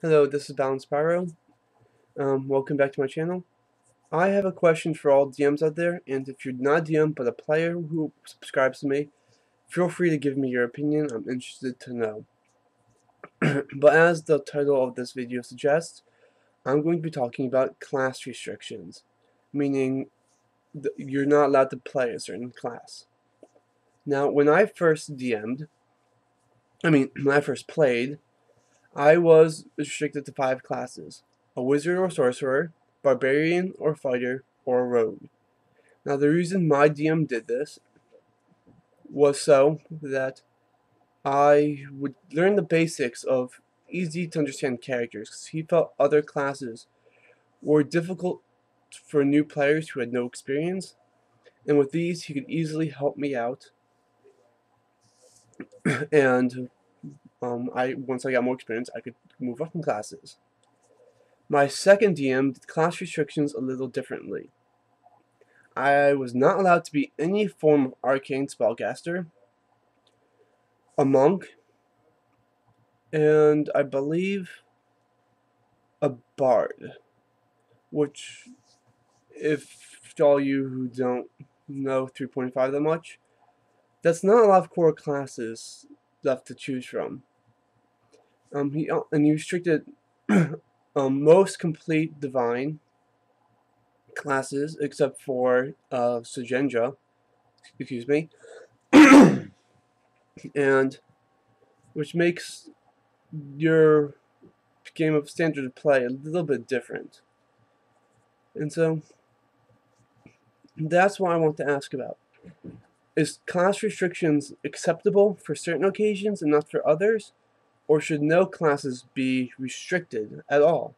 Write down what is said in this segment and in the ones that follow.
Hello, this is balancedpyro. Welcome back to my channel. I have a question for all DMs out there, and if you're not a DM but a player who subscribes to me, feel free to give me your opinion. I'm interested to know. But as the title of this video suggests, I'm going to be talking about class restrictions, meaning you're not allowed to play a certain class. Now, when I first played, I was restricted to 5 classes: a wizard or sorcerer, barbarian or fighter, or rogue. Now the reason my DM did this was so that I would learn the basics of easy to understand characters, because he felt other classes were difficult for new players who had no experience, and with these he could easily help me out. And once I got more experience, I could move up in classes. My second DM did class restrictions a little differently. I was not allowed to be any form of arcane spellcaster, a monk, and I believe a bard, which, if all you who don't know 3.5 that much, that's not a lot of core classes left to choose from. He restricted most complete divine classes except for Sugenja, excuse me, and which makes your game of standard play a little bit different. And so that's what I want to ask about. Is class restrictions acceptable for certain occasions and not for others? Or should no classes be restricted at all?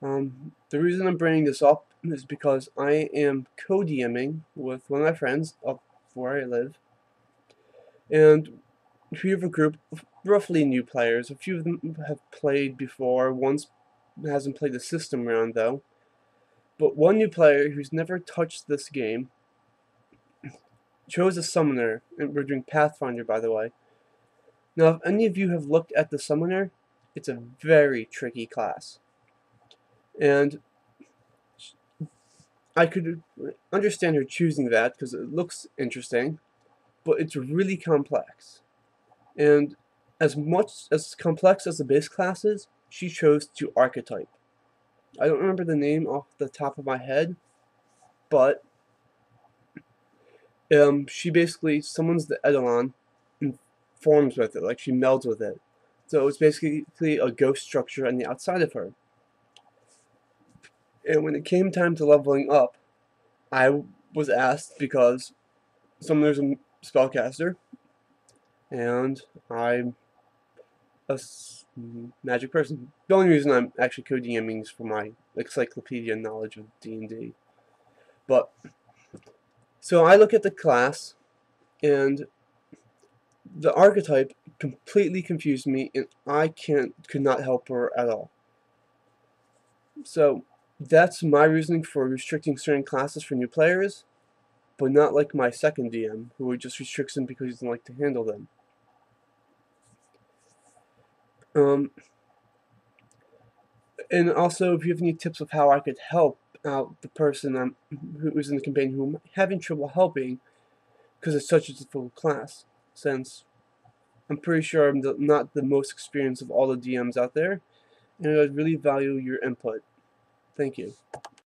The reason I'm bringing this up is because I am co-DMing with one of my friends up where I live. And we have a group of roughly new players. A few of them have played before. One hasn't played the system round though. But one new player who's never touched this game chose a summoner, and we're doing Pathfinder, by the way. Now, if any of you have looked at the summoner, it's a very tricky class. And I could understand her choosing that because it looks interesting, but it's really complex. And as much as complex as the base class is, she chose to archetype. I don't remember the name off the top of my head, but she basically summons the Eidolon and forms with it, like she melds with it. So it's basically a ghost structure on the outside of her. And when it came time to leveling up, I was asked because summoner's a spellcaster, and I'm a magic person. The only reason I'm actually co-DMing is for my encyclopedia knowledge of D&D. But so I look at the class, and the archetype completely confused me, and I could not help her at all. So that's my reasoning for restricting certain classes for new players, but not like my second DM, who just restricts them because he doesn't like to handle them. And also, if you have any tips of how I could help out the person who's in the campaign who I'm having trouble helping because it's such a difficult class, since I'm pretty sure I'm not the most experienced of all the DMs out there, and I'd really value your input. Thank you.